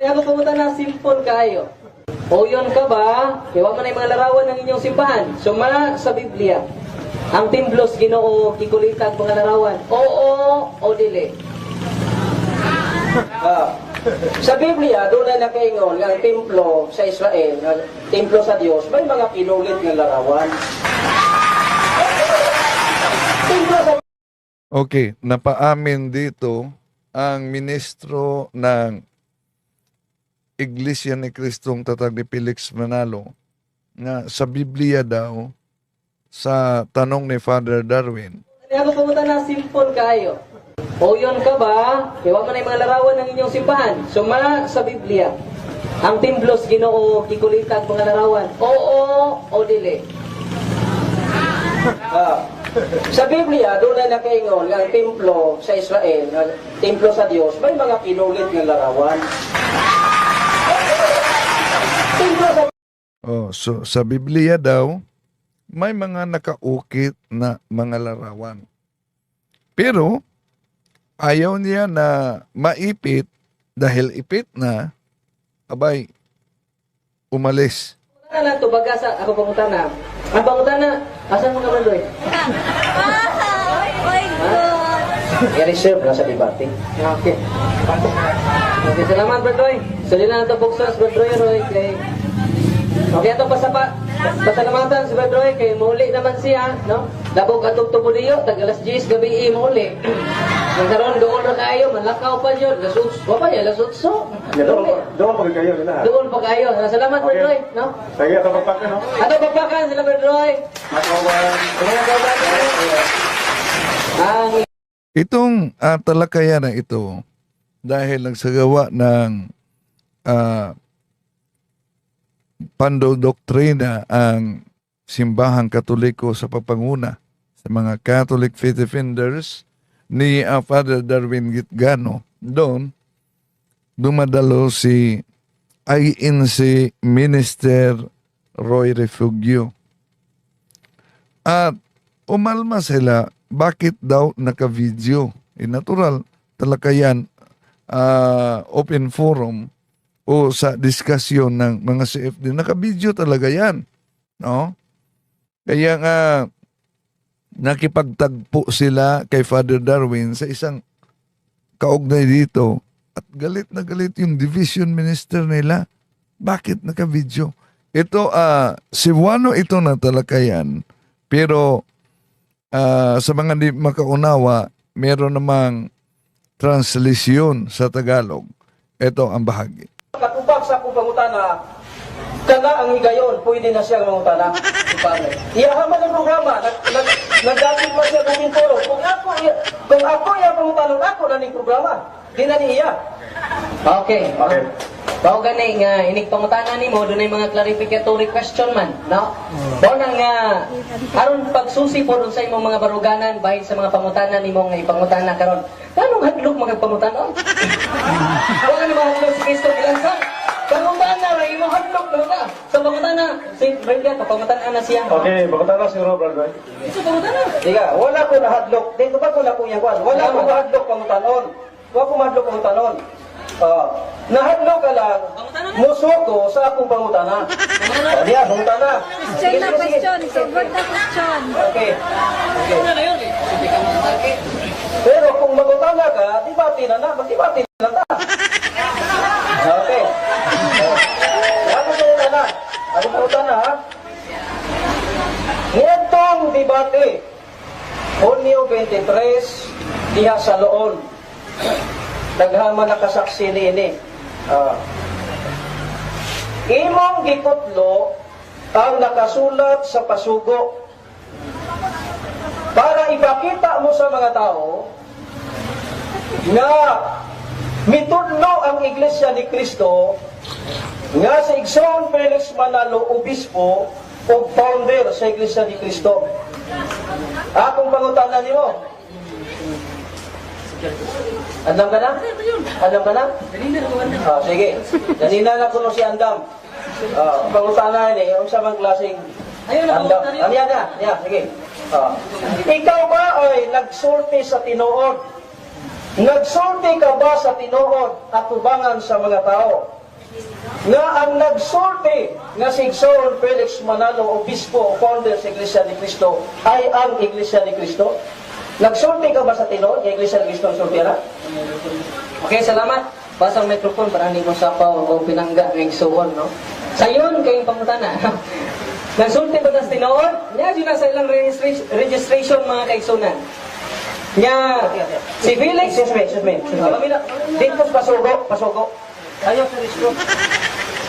Kaya ako pumunta na simple kayo. O yun ka ba? Kaya mo na yung mga larawan ng inyong simbahan. So mala sa Biblia, ang timblos Ginoo kikulitan mga larawan. Oo o dili. Sa Biblia, doon na nakaingon ang templo sa Israel, ang templo sa Diyos, may mga pinulit ng larawan. Templo sa Okay, napaamin dito ang ministro ng Iglesia ni Kristong Tatag ni Felix Manalo na sa Biblia daw, sa tanong ni Father Darwin, Kaya ako pumunta na simple kayo. O yun ka ba? Kaya mo na yung mga larawan ng inyong simbahan. So mala sa Biblia, ang timblos Ginoo kikulitan mga larawan. Oo o dili. Sa Biblia, doon na nakaingon ang templo sa Israel, ang templo sa Diyos, may mga pinulit ng larawan. Templo sa so sa Biblia daw, may mga nakaukit na mga larawan. Pero, ayaw niya na maipit dahil ipit na, abay, umalis. na lang to baga sa ako pangutana. Ang pangutana, asan mo naman doy? My God! I-reserve na sa debate. Okay. Okay, salamat Bertoy. Sali na ito buksos Bertoy Roy kay okay, ito pasalamatan si Bertoy kay muli naman siya, no? Dabog atong tubuliyo, tag alas 10 gabi muli. Ang karon doon na kayo, manlakaw pa yun. Lasutso pa yan, lasutso. Doon pa kayo na. Doon pa kayo. Salamat Bertoy, no? Sige, ito pagpakan, no? Ato pagpakan sila Bertoy. Ang Itong talakayan na ito, dahil nagsagawa ng pandodoktrina ang simbahang Katoliko sa papanguna sa mga Catholic Faith Defenders ni Father Darwin Gitgano. Doon, dumadalo si INC Minister Roy Refugio. At umalma sila, bakit daw naka-video? Natural, talakayan, open forum o sa diskusyon ng mga CFD. Naka-video talaga yan. No? Kaya nga, nakipagtagpo sila kay Father Darwin sa isang kaugnay dito at galit na galit yung division minister nila. Bakit naka-video? Ito, Cebuano ito na talakayan, pero sa mga di makaunawa, meron namang translation sa Tagalog. Ito ang bahagi. katubag sa akong pangutana, kana ang higayon, pwede na siyang mangutana. Iyahaman ang programa, nagdapit pa siya kung poro. Kung ako iya pangutanong ako na ning programa, di na niya. Okay. Okay. Bao gani nga inig pangutana nimo dunay mga clarificatory question man, no? Bao nang nga aron pagsusi po dun sa imong mga baruganan bahin sa mga pangutana nimo nga ipangutana karon. Kanong hadlok magpangutana? Wala ni mahadlok si Kristo bilang sa pangutana ra imo hadlok na ba? Sa pangutana, si Brenda pangutana na siya. Okay, bakit siguro, brother? Sa pangutana. Diga, wala ko nahadlok. Dito ba ko na ko yang kwan? Wala ko mahadlok pangutanon. Wala ko mahadlok pangutanon. Nahadlok ka lang, muso ko sa akong pangutana. Diya, pangutana. Question na question. Sagot na question. Okay. Pero kung magutana ka, dibati na na. Magdibati na na. Okay. Ako pangutana. Ako pangutana, ha? Nitong debate, Hunyo 23, diha sa Loon. Naghaman nakasaksi niini. Imong gikutlo ang nakasulat sa pasugo para ipakita mo sa mga tao na mitudlo ang Iglesia ni Cristo nga si Igsoon Felix Manalo, obispo o founder sa Iglesia ni Cristo. Akong pangutanan nimo. Andam ka na? Andam ka na? Sige. Nanina na kuno si Andam. Pangutana ni, yung sa mga klaseng Andam. Yan na. Yan, sige. Ikaw ba ay nagsulti sa tinuod Nagsulti ka ba sa tinuod at tubangan sa mga tao? Nga ang nagsulti nga si Igsoon Felix Manalo, obispo o founder sa Iglesia ni Cristo, ay ang Iglesia ni Cristo? Nagsulti ka ba sa tinuod nga Iglesia ni Cristo ang sultira? Okay, salamat. Pasang microphone para hindi mo sapaw o pinangga ng igsuon, no? Sayon kayong pangutana. Nagsulti ba na sa tinuod? Nya, yun na sa ilang registration mga kaigsunan. Nya, si Felix, Excuse me. Dito pasugo. Ayaw sa restro.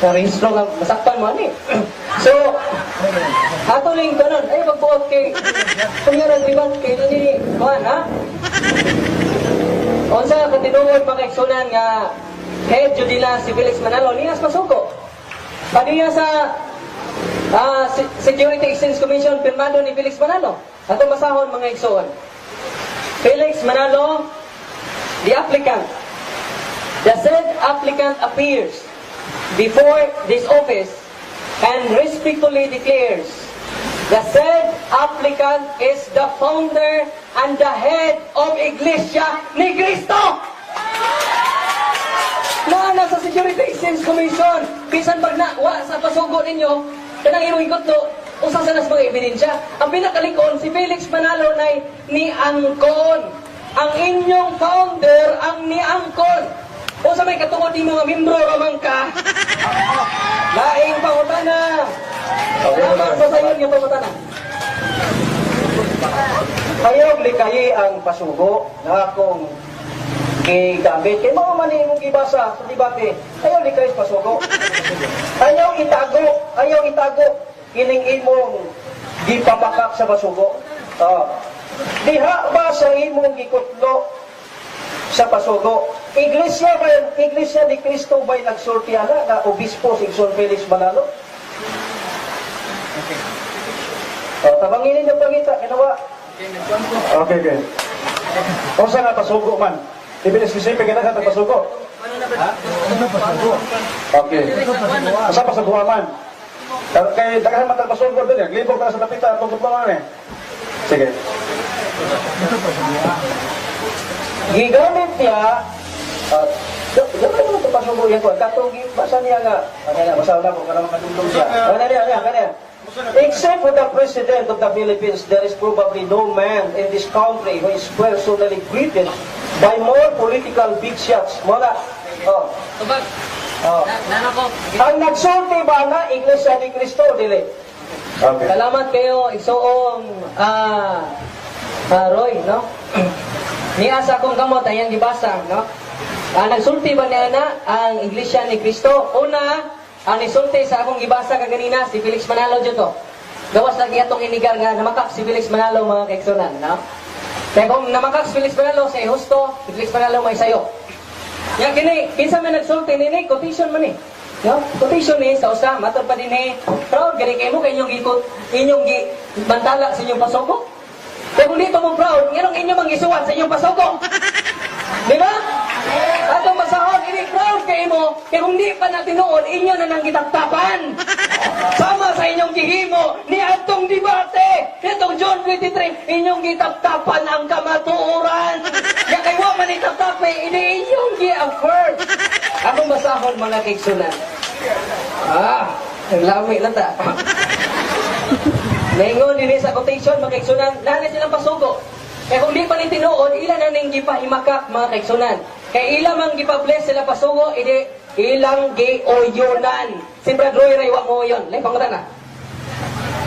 sa registro nga masakpan mo ani. So, ato lang kanon, ay magbuot kay pangyarang riban kay ni kuan ha. Unsa ka tinuod mga kaigsunan nga head jud nila si Felix Manalo niya sa pasuko. Padiya sa Security Exchange Commission pirmado ni Felix Manalo. Ato masahon mga igsoon. Felix Manalo, the applicant. The said applicant appears before this office and respectfully declares the said applicant is the founder and the head of Iglesia ni Cristo. Na sa Security Exchange Commission, bisan pag wa sa pasugo ninyo, kanang imong ikot usa sa nas mga ebidensya. Ang pinakalikon si Felix Manalo nay ni angkon. Ang inyong founder ang ni angkon. O sa may katungod ni mga membro ramang ka. Laing pangutana. Salamat sa sayon nga pangutana. Ayaw likayi ang pasugo na akong gigamit. Kaya mga mani mong gibasa sa debate, ayaw likayi sa pasugo. Ayaw itago, kining imong gipamakak sa pasugo. Diha ba sa imong gikutlo sa pasugo? Iglesia ni Cristo ba'y nagsulti na obispo si Igsoon Felix Manalo? Tabangin ninyo pangita, kinawa. Okay. O sa nga pasugo man? Specific ka na sa pasugo? Okay. Sa pasugo man? Kaya dagahan man pasugo doon yan. Libog ka na sa tapita, tungkot pa man eh. Sige. Gigamit niya, dapat mo ito pasugo yan ko. Katong basa niya nga, basa na kung karang matulog siya. Kanya. Except for the President of the Philippines, there is probably no man in this country who is personally greeted by more political big shots. Muna. Ang nagsulti ba na Iglesia ni Cristo, dili? Okay. Salamat kayo igsoong Roy, no? Niya sa akong kamot ayang gibasa, no? Nagsulti ba niya na ang Iglesia ni Cristo? Una, ang nisulti sa akong gibasa kaganina si Felix Manalo dito to. Gawas lagi atong inigar nga namakak si Felix Manalo mga kaigsunan, no? Kaya kung namakak si Felix Manalo sa husto, si Felix Manalo may sayo. Ya kini kinsa man nagsulti nini quotation man ni. No? Quotation ni sa usa matod pa dinhi. Proud gani kay mo kay inyong bantala sa inyong pasugo. Kaya kung dito mo proud, nganong inyo mangisuwat sa inyong pasugo? Di ba? Atong masahod, ini proud kayo mo, kaya kung di pa natin noon, inyo na nang kitaptapan. Sama sa inyong gihimo, ni atong debate, itong John 23, inyong kitaptapan ang kamatuoran. Kaya kayo man itaptapan, ini inyong gi-affirm. Atong masahod mga kaigsunan. Ang lami lang ta. Ngayon, din sa quotation, mga kaigsunan, nahanap silang pasugo. Kaya kung di pa ni tinuod, ilan na nang gipahimakak mga kaigsunan. Kaya ilang mang gipa-bless sila pasugo, ilang gi-oyonan. Si Brad Roy Ray, wak mo yun. Lai, pangutan na.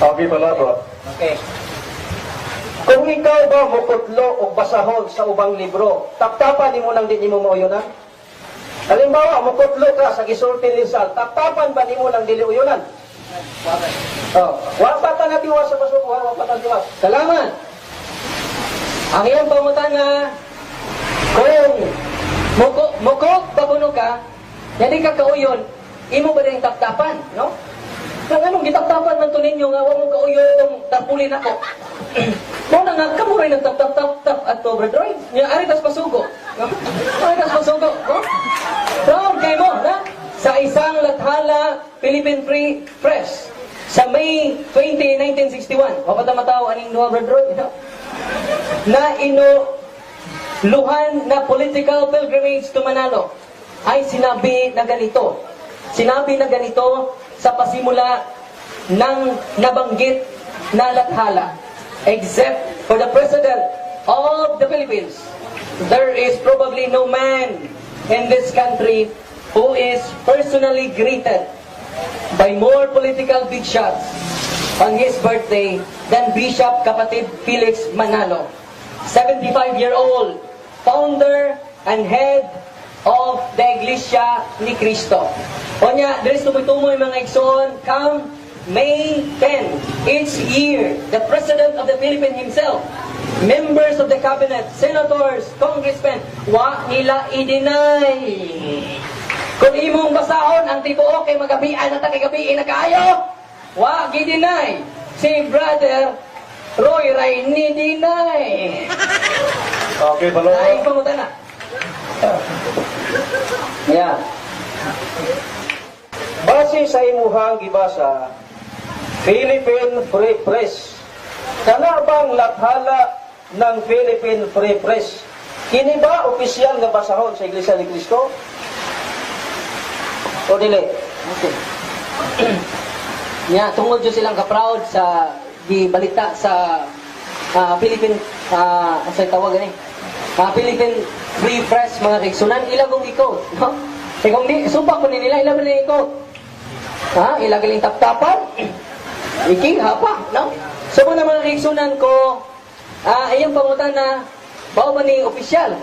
Okay pala bro. Okay. Kung ikaw ba mukutlo o basahon sa ubang libro, taptapan ni mo nang di mo mauyonan? Halimbawa, mukutlo ka sa gisulti ni Sal, taptapan ba ni mo nang dili uyonan? Wapatan na tiwas sa pasugo, wapatan tiwas. Salamat. Ang iyong pangutan na kung mukok pabuno ka, hindi ka kauyon, imo ba rin taptapan, no? Nang anong gitaptapan man to ninyo nga, huwag mo kauyon itong tarpulin ako. Muna nga, kamo rin nagtap-tap-tap at to, Brad Roy. Aritas pasugo. No? Aritas pasugo. No? Proud kayo mo, na? Sa isang lathala, Philippine Free Press, sa May 20, 1961, mapatamataw aning Noah Brad Roy, no? luhan na political pilgrimage to Manalo ay sinabi na ganito. Sinabi na ganito sa pasimula ng nabanggit na lathala. Except for the President of the Philippines, there is probably no man in this country who is personally greeted by more political big shots on his birthday than Bishop Kapatid Felix Manalo, 75-year-old founder and head of the Iglesia ni Cristo. Onya, there is tumutumoy mga igsoon, come May 10 each year, the President of the Philippines himself, members of the cabinet, senators, congressmen, wa nila i-deny. Kung imong basahon ang tibuok kay magabian at tagigabiin na kaayo, wa gi-deny. Si Brother Roy Ray ni deny. Okay, balo. Ay, pangutan na. Yeah. Base sa imuhang gibasa, Philippine Free Press, kana bang lathala ng Philippine Free Press, kini ba opisyal nga basahon sa Iglesia ni Cristo? O dili? Okay. Tungod dyan silang ka-proud sa gibalita sa Philippine, sa tawag gani? Philippine Free Press, mga kaigsunan, ilang kong i-quote, no? Eh kung di, supak ko nila, ilang na i-quote. Ilang galing tap-tapan, iking hapa, no? So mga kaigsunan ko, iyang pangutan na, bao ba ni opisyal?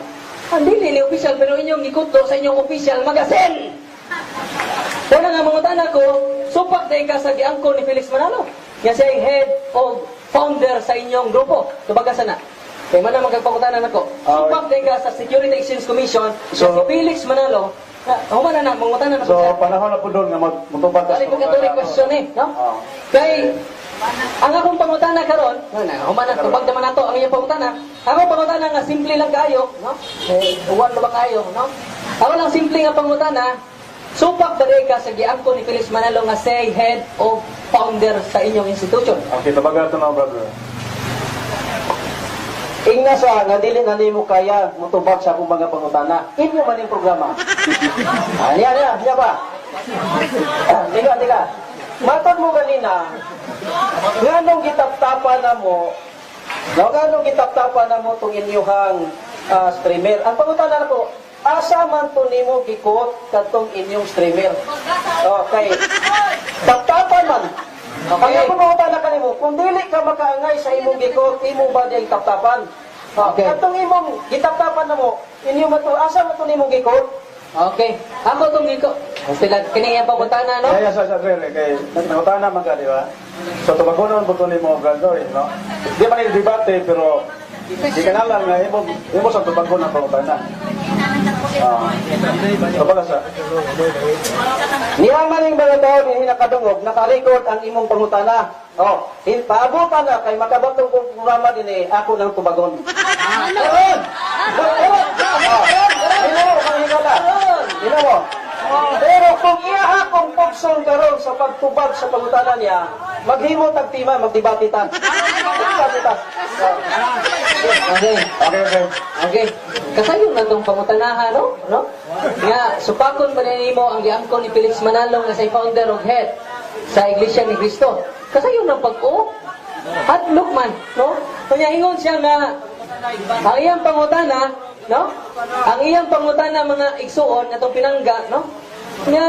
Hindi ni opisyal, pero inyong ikutlo sa inyong opisyal magasin. Wala nga mga tanak ko, supak dahil ka sa giangko ni Felix Manalo. Yan siya yung head of founder sa inyong grupo. Tubaga sana. Kaya man na magkagpangutanan ako. Supak dahil ka sa Security Exchange Commission, so, si Felix Manalo, humana na, mangutanan ako. So, panahon na po doon nga magtupad Kali po ito question eh, no? Kay, ang akong pangutana karon, humana, tubag naman nato ang iyong pangutana. Ako pangutana nga simple lang kayo, no? Uwan na ba kayo, no? Ako lang simple nga pangutana, supak bagay ka sa giangko ni Felix Manalo nga say head of founder sa inyong institution. Okay, tabaga ito na, brother. Ingna sa nga dili na nimo kaya motubag sa akong mga pangutana. Inyo man yung programa. Niya ba? Tika. Matod mo ganina, nganong gitaptapan na mo, nganong gitaptapan na mo itong inyuhang streamer. Ang pangutana na po, asa man to nimo gikot katong inyong streamer. Okay. Taptapan man. Kaya kung pangutana ka nimo, kung dili ka makaangay sa imong gikot, imong ba diyang taptapan? Okay. Katong imong gitaptapan na mo, inyo man to, asa man to nimo gikot? Okay. Ako itong giko. Sila, kiniyang pangutana, no? Kaya sa Dre, kay nangutana man ka, di ba? So, tumagunan po ito ni mo, brother, no? Di man yung debate, pero di ka na lang nga, imo sa tumagunan pangutana. Tabaga sa... Niya man yung mga tao din nakadungog, nakarecord ang imong pangutana. Paabutan na kay makabatong kong programa din eh, ako ng tubagon. Doon! Hinaw mo. Pero kung iya akong pugson karon sa pagtubag sa pangutana niya, maghimo tagtima, magdebate ta. Okay. Okay. Kasayon na itong pangutanahan, no? Nga, supakon ba nimo ang giangko ni Felix Manalo nga say founder of head sa Iglesia ni Cristo? Kasayon ng pag-o at lukman, no? Kanya ingon siya nga, ang iyang pangutana, no? Ang iyang pangutana mga igsuon atong pinangga, no? Nga,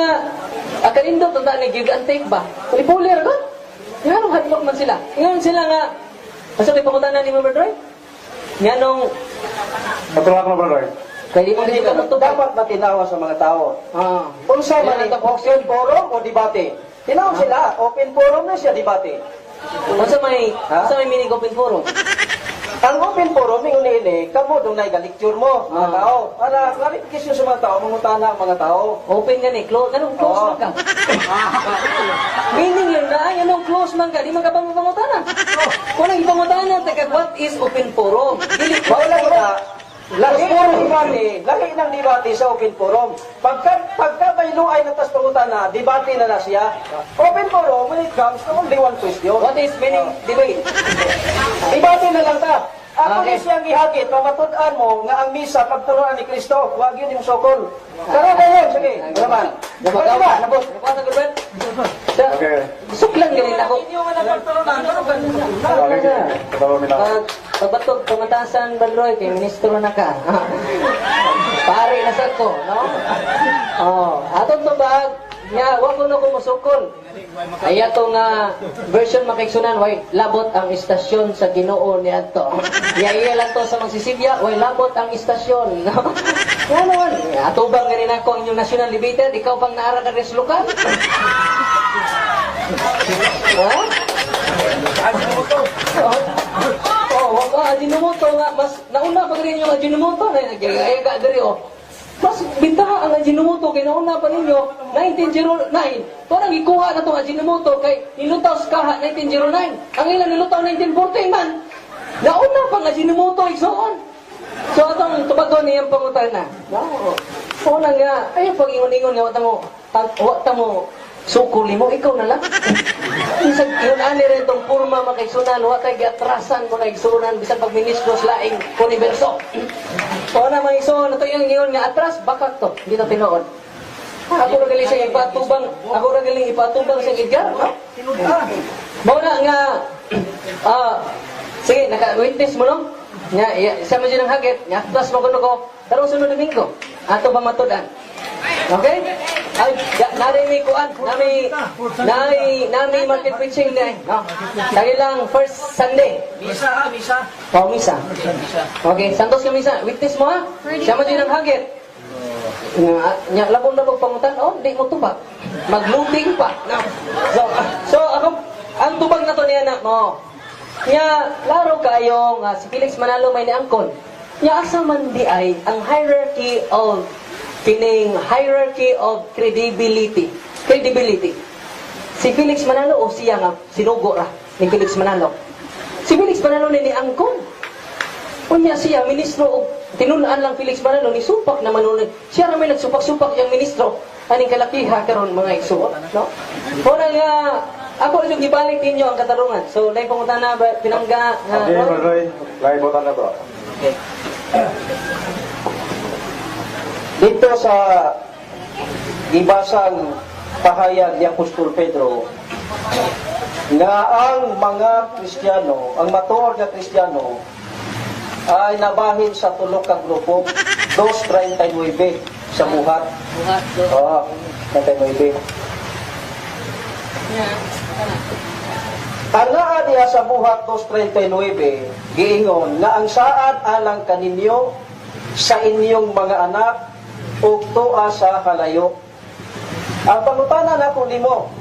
akalindot ang ni give and take ba? Pulir ba? Nga, nung hadlok man sila. Ingon sila nga, asa may pangutana ni Mr. Droy? Nga nung, Matulak na, brother. kaya di mo dito magtubag. Dapat matinawa sa mga tao. Unsa man Yan ang ito, open forum o debate? Tinaw sila, open forum na siya, debate. Unsa may meaning open forum? Ang open forum, yung ini, kamo doon na lecture mo, mga tao. Para clarification sa mga tao, mangutana ang mga tao. Open nga ni, close. Anong close man ka? Meaning yun na, anong close man ka? Di man ka pangutana. Kung nang ipangutana, teka, what is open forum? Dili, Wala kita, lahi ng debate sa open forum. Pagka may luay na tas pangutana, debate na siya. Open forum, when it comes to only one question. What is meaning debate? Debate na lang ta. Ako Okay. ni siyang gihagit, pamatud-an mo nga ang misa pagtuloan ni Kristo, huwag yun yung sokol. Karoon na yun, sige. Naman. Nabot Pwede ako. ba? Nabot. Nabot ako, Gilbert. Okay. Suklan ganin ako. Okay, katawag nila. Pagbatog, pamatasan, Badroy, kay ministro na ka. Pare na sa ko, no? Oh, atong tubag, nya, wa ko na kumusukol. Ay ato nga version makaigsunan, way labot ang istasyon sa Ginoo ni adto. Iya lang to sa magsisibya, way labot ang istasyon, no? Ano man, ato bang ganin ako ang inyong national debater, ikaw pang naara ka res lokal? Ha? Oh, wag Ajinomoto nga mas nauna pa rin yung Ajinomoto na nagagayaga diri oh. Mas bintaha ang Ajinomoto kay nauna pa ninyo 1909. Parang ikuha na tong Ajinomoto kay nilutaw sa kaha 1909. Ang ilang nilutaw 1914 man. Nauna pa ang Ajinomoto igsoon. So atong tubagon niyang pangutana. No. Una nga ay pag-ingon-ingon nga wata mo sukuli mo, ikaw na lang. Isang yun ani rin itong purma makaigsunan, wa kay gatrasan makaigsunan, bisan pag-ministro sa laing universo. O na mga igsunan, ito yung ingon nga atras, bakak to, hindi na tinoon. Ako na galing siya ipatubang, ako na galing ipatubang sa Edgar, no? Bawa na nga, sige, naka-witness mo, no? Nga, isa mo dyan ang hagit, nga, atras mo ko, tarong sunod na linggo, ato ba matudan? Okay? Ay, nari may kuan, nami market preaching na no? Dahil lang first Sunday. Misa. Oh, misa. Okay, santos ka misa. Witness mo ha? Siya mo din ang hagit. Nya labon na pagpangutan, oh, di mo tubag. Maglubing pa. No? So ako, ang tubag na to niya na mo. Nya, laro kayo nga si Felix Manalo may niangkon. Nya asa man di ay ang hierarchy of credibility. Si Felix Manalo o siya nga sinugo ra ni Felix Manalo. Si Felix Manalo ni angkon. Unya siya ministro og tinun-an lang Felix Manalo ni supak na manunod. Siya ra may nagsupak-supak yang ministro aning kalakiha karon mga igsuon, no? Ora nga ako yung gibalik ninyo ang katarungan. So dai pangutana ba pinangga Okay, Badroy. Lain botan na bro. Okay. Dito sa ibasang pahayag ni Apostol Pedro nga ang mga Kristiyano, ang matuor na Kristiyano ay nabahin sa tulok ka grupo 2:39 sa buhat. Buhat do. Oo, 39. Ang naa diha sa buhat 2:39 giingon nga ang saad alang kaninyo sa inyong mga anak ug tuwa sa kalayo. Ang pangutanan ako nimo,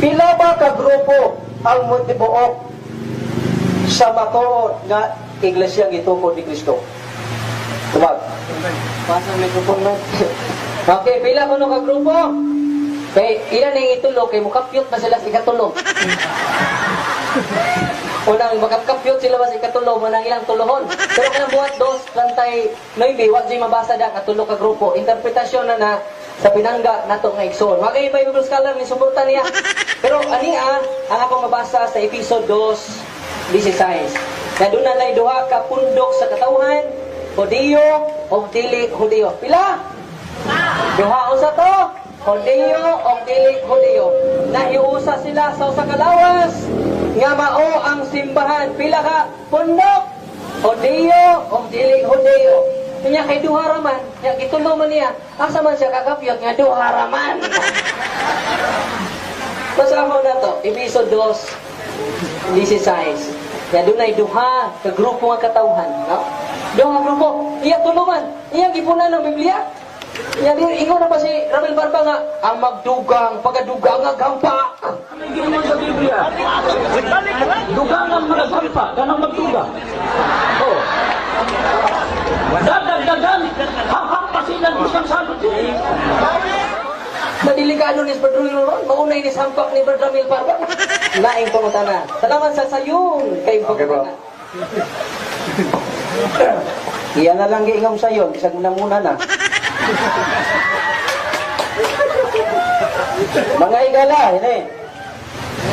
pila ba ka grupo ang motibuok sa matuod nga iglesia gitukod ni Kristo? Tubag. Pasa ang mikrofon mo. Okay, pila ko ka grupo? Kay ilan ning itulog kay mukapyot na sila sa ikatulog. Unang makapkapyot sila ba sa ikatulog manang ilang tulohon. Pero kanang buhat 2:39 wa jay mabasa da katulog ka grupo. Interpretasyon na sa pinangga nato nga igsoon. Wa kay Bible scholar ni suporta niya. Pero ani ang ako mabasa sa episode 2:16. Na doon na duha ka pundok sa katawhan, Hudiyo o dili Hudiyo. Pila? Duha usa to, Hudiyo o dili Hudiyo. Nahiusa sila sa usa ka lawas nga mao ang simbahan. Pila ka pundok? Hudiyo o dili Hudiyo. Kanya kay duha raman, nya gitulo man niya. Asa man siya kakapyot nga duha raman. Basaho na to, episode 2:16. Kaya doon ay duha ka grupo nga katawhan, no? Duha nga grupo, iya tuluman, iya gipunan ng Biblia. Iya di ingon na pa si Ramil Barba nga ang magdugang, pagadugang nga gampa. Ano yung ginawa sa Biblia? Dugang ang mga sampa, kanang magdugang. Oh. Dadagdagan, hahak pa silang isang salot yun. Madilikado ni Brother Ron, maunay ni sampak ni Brother Ramil Barba. Laing pangutana. Salamat sa sayon kay Okay, bro. pangutana. Iya na lang giingam sayo, bisag muna na. Mga igala, ini.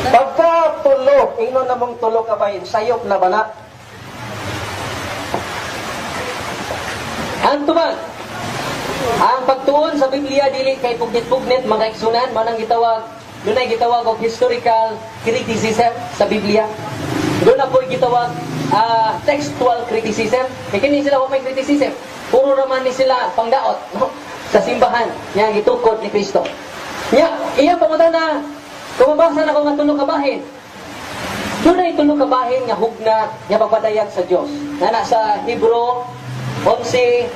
Pagka tulo, ingnon na mong tulo ka bahin, sayop na ba na? Ang tubag. Ang pagtuon sa Biblia dili kay pugnit-pugnit mga igsunan manang gitawag dunay gitawag og historical criticism sa Biblia. Doon na po gitawag textual criticism. Kay kini sila wa may criticism. Puro naman ni sila pangdaot no? Sa simbahan nga gitukod ni Kristo. Nya iya pangutana kumabasa na ko nga tulo ka bahin. Dunay tulo ka bahin nga hugna nga pagpadayag sa Dios. Nga sa Hebro 11:1.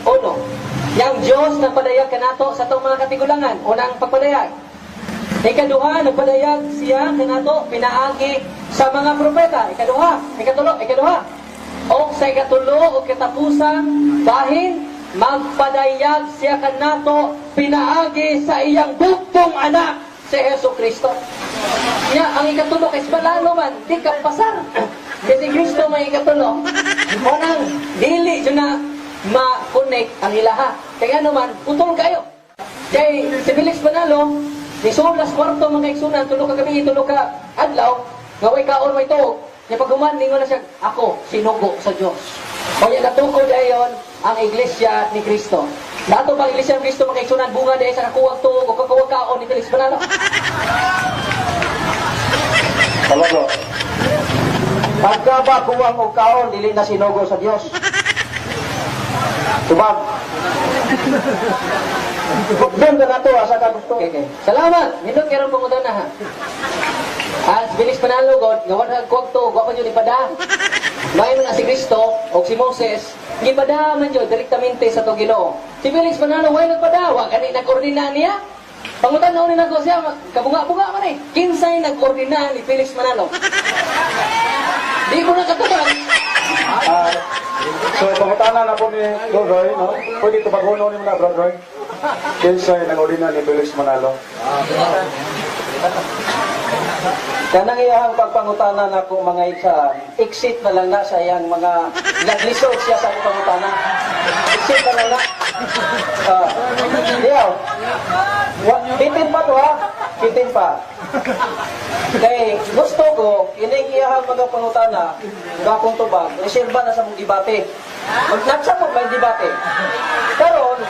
Yang Diyos nagpadayag kanato sa itong mga katigulangan. Unang pagpadayag. Ikaduha, nagpadayag siya kanato pinaagi sa mga propeta. Ikaduha. O sa ikatulo o katapusan, bahin, magpadayag siya kanato pinaagi sa iyang bugtong anak, si Hesus Kristo. Nya, ang ikatulo kay balano man, di ka pasar. Kasi Kristo may ikatulo. Unang, dili dyan na ma-connect ang ilaha. Kaya naman, putol kayo. Kay si Felix Manalo, ni Solas kwarto mga igsunan, tulo ka gabi, tulo ka adlaw, ngaway kaon may tuog. Niya pag ningon na siya, ako, sinugo sa Diyos. Kaya natukod ayon ang iglesia ni Kristo. Dato pang iglesia ni Kristo mga igsunan, bunga dahil sa kakuwag tuog o kakuwag kaon ni Felix Manalo. Talaga. Pagka ba kuwang o kaon, dili na sinugo sa Diyos. Tubag. Doon ka na to, asa ka gusto. Okay. Salamat. Nindot karon pangutan na ha. As Felix Manalo God, gawan hag kuwag to, gawan yun ipada. May na si Kristo o si Moses, gipada man yun direktamente sa to Ginoo. Si Felix Manalo way nagpada, wa kani nag-ordina niya. Pangutan na unin ako siya, kabunga-bunga man eh. Kinsay nag-ordina ni Felix Manalo. Di ko na katubag. So, pangutana na po ni Lord Roy, no? Pwede ito pag-uno ni mga Brad Roy. Kinsay nang-ordina ni Felix Manalo. Kanang iyang pagpangutana na ko mga isa, exit na lang na sa iyang mga naglisod siya sa pangutana. Exit na lang na. Diyaw. Bitin pa to ha? Bitin pa. Kaya gusto ko, ining iyang mga pangutana, gakong tubag, reserva na sa mong debate. Nagsapot may debate. Karon,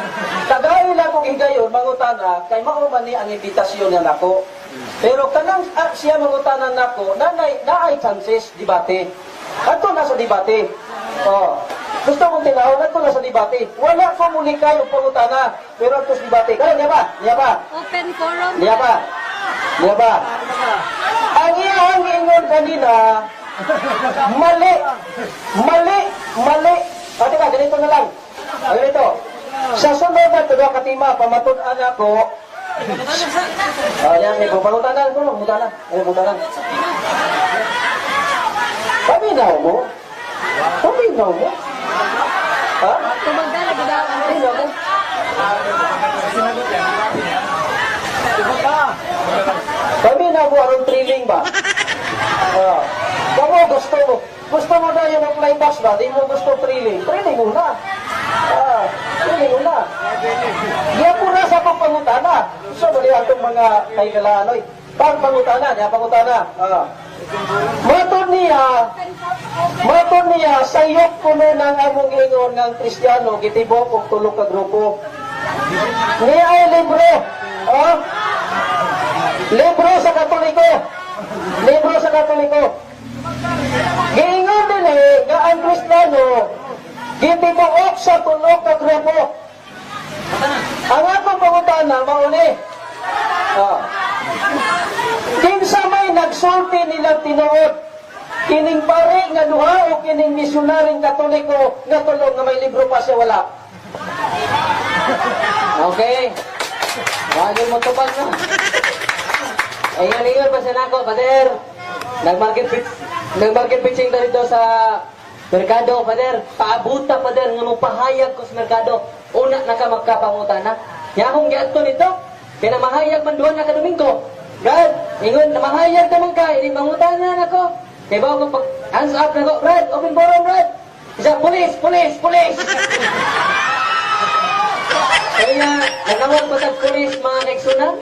tagay lang kong higayon, mangutana, kay mauman ni ang imbitasyon na nako. Pero kanang siya mangutanan nako, naay chances debate. Ato na sa debate. Gusto kong tinawag, ato na sa debate. Wala ko muli kayo pangutana, pero ato sa debate. Kaya niya ba? Open forum. Niya ba? Ang iyang ingon kanina, mali. Ate ka, ganito na lang. Ganito. Sa sunod na tuwa katima, pamatunan ako, yan, may pangutanan ko, pangutanan. Paminaw mo? Ha? Tumagdala gid ako. Paminaw mo? Paminaw mo, aron thrilling ba? Kamo gusto mo na yung apply pass ba? Di mo gusto thrilling. Thrilling mo na. Diyan po na sa pagpangutana. So, mali atong mga kaikalanoy. Pagpangutana. Matod niya, sayok ko nun ang among ingon ng Kristiyano, gitibok og tulog ka grupo. Ni ay libro. Libro sa Katoliko. Giingon din nga ang Kristiyano, gitibok sa tulog ka grupo. Ang akong pangutana, mauli. Kinsa may nagsulti nilang tinuod, kining pare nga duha o kining misyonaring Katoliko nga tulog nga may libro pa siya wala. Okay. Wagi mo tubag na. Ingon pa siya nako, Pader. Nag-market pitching na dito sa merkado, Pader. Paabuta, Pader, nga mong pahayag ko sa merkado. Una na ka magkapangutana. Nga akong giadto nito, kaya namahayag man doon na ka Domingo. Brad, ingon, namahayag naman ka, hindi mangutana na ko. Kaya ba ako pag hands up na ko, Brad, open forum, Brad. Isa, police. Kaya, nanawag ba tag police mga naigsunan?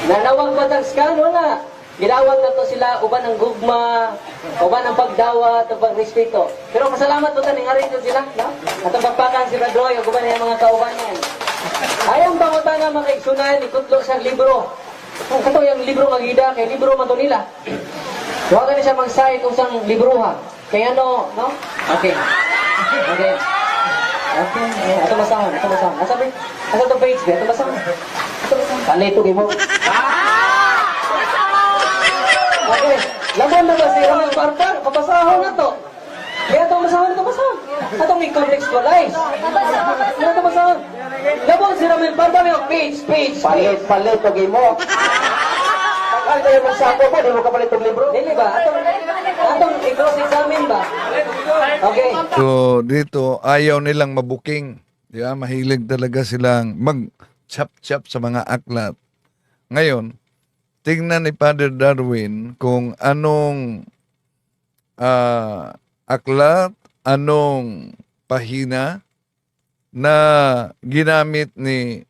Nanawag ba tag scan? Wala. gidawat na to sila, uban ang gugma, uban ang pagdawat, ang pagrespeto. Pero masalamat po taning hari sila, no? Atong pagpakan si Radroy, ug uban ang mga kauban niyan. Ayang pangutana makaigsunan, ikutlo sa libro. Kung kato yung libro magida, kay libro man to nila. Huwag ka na siya mag-cite usang libruha. Kaya no? Okay. Okay. Okay. Ito masahon, ito masahon. Asa to page din? Ito masahon. Palito mo. Okay. Laban na ba si Ramel Parpar? Kapasahon na to. Kaya ito masahon. Atong i-contextualize. Ano ito masahon? Laban si Ramel Parpar yung page. Palit, mo. Takal kayo magsako ba? Di mo kapalit ng libro? Dili ba? Atong i-cross-examine ba? Okay. So dito ayaw nilang mabuking. Di ba? Mahilig talaga silang mag-chap-chap sa mga aklat. Ngayon, tingnan ni Father Darwin kung anong aklat, anong pahina na ginamit ni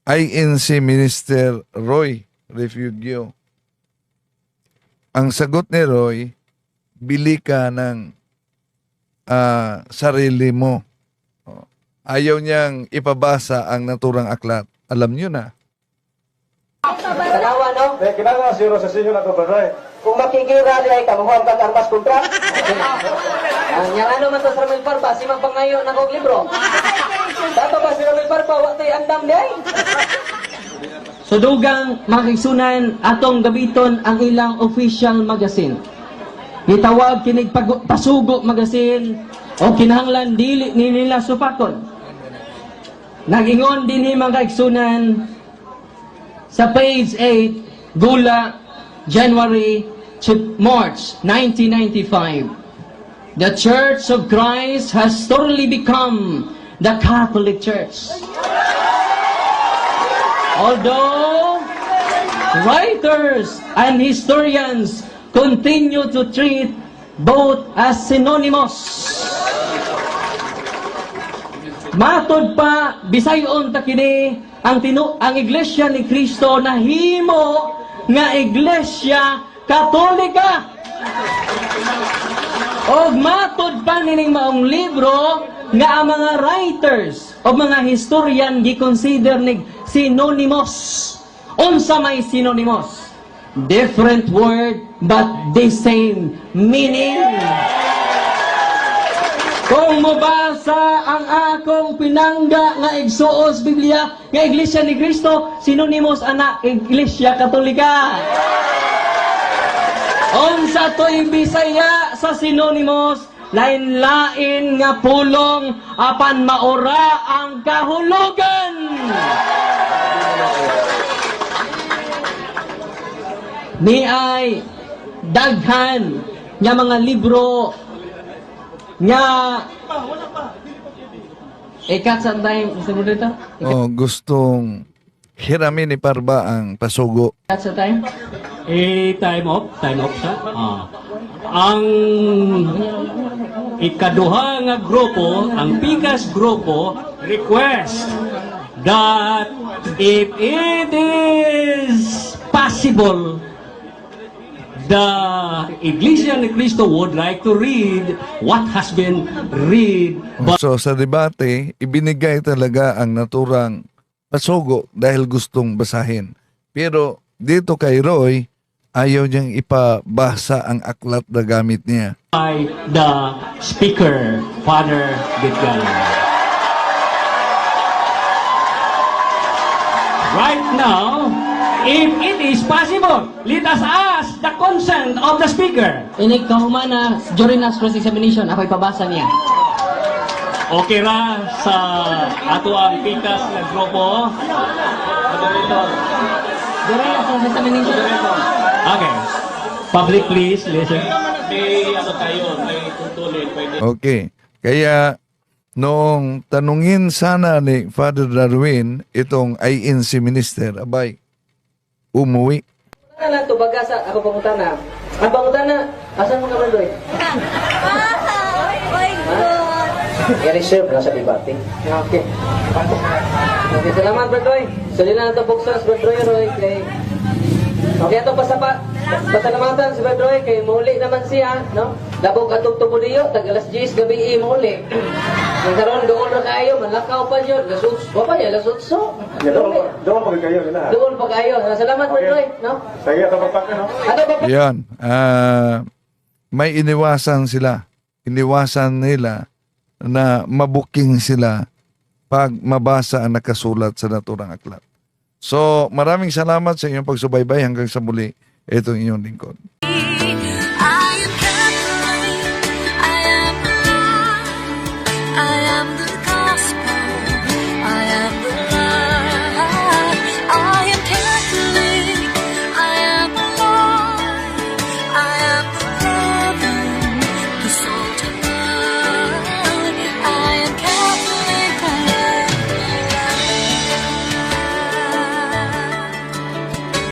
INC Minister Roy Refugio. Ang sagot ni Roy, bili ka ng sarili mo. Ayaw niyang ipabasa ang naturang aklat. Alam niyo na. Tanawa, no? Eh, kinala siguro sa sinyo na ito, brother. Kung makigira nila, ikamuhan ka ng armas kontra. Yang ano man to sa Ramil Parpa, si magpangayo na kong libro. Dato ba si Ramil Parpa, watay andam day? So dugang mga kaigsunan, atong gabiton ang ilang official magazine. Gitawag kinig pasugo magazine o kinahanglan dili ni nila supakon. Nagingon din ni mga kaigsunan sa page 8, Gula, January to March 1995. The Church of Christ has thoroughly become the Catholic Church. Although writers and historians continue to treat both as synonymous. Matod pa, bisayon ta kini ang Iglesia ni Cristo na himo nga Iglesia Katolika. Og matod pa nining maong libro nga ang mga writers o mga historian gi-consider nig synonymous. Unsa may synonymous? Different word but the same meaning. Kung mabasa ang akong pinangga nga igsuos Biblia nga Iglesia ni Cristo, synonymous ana Iglesia Katolika. Unsa to'y Bisaya sa synonymous, lain-lain nga pulong apan maura ang kahulugan. Ni ay daghan nga mga libro nga ikat sa time sa dito? Gustong hiramin ni Parba ang pasugo. Ikat sa time? Time off siya. Ang ikaduha nga grupo, ang Pikas grupo, request that if it is possible, the Iglesia ni Cristo would like to read what has been read. So sa debate, ibinigay talaga ang naturang pasugo dahil gustong basahin. Pero dito kay Roy, ayaw niyang ipabasa ang aklat na gamit niya. By the speaker, Father Bitgal. Right now, if it is possible, let us ask the consent of the speaker. Inig kahumana during us cross-examination, ako'y pabasa niya. Okay ra sa ato ang Pikas na grupo. Moderator. During us cross-examination. Okay. Public please, listen. May ano tayo, may tutulin. Okay. Kaya noong tanungin sana ni Father Darwin itong INC minister, abay, umuwi. Ano lang to, bagasa, ako pangutana. Ang pangutana, asan mo ka man, Roy? My God! I-reserve na sa debate. Okay. Okay, salamat, Brad Roy. Sali na ito buksan, Brad Roy, Roy. Okay. Okay, ito pasalamatan si Badroy kay muli naman siya, no? Labog atong tubudiyo, tag alas 10 gabi muli. Ang karon doon na kayo, malakaw pa yun. Wapa niya, lasutso. Doon pa kayo nila. Doon pa kayo. Salamat Badroy, no? Sige, ito pagpaka, no? Ano ba? Yan. May iniwasan sila. Iniwasan nila na mabuking sila pag mabasa ang nakasulat sa naturang aklat. So, maraming salamat sa inyong pagsubaybay hanggang sa muli. Ito ang inyong lingkod.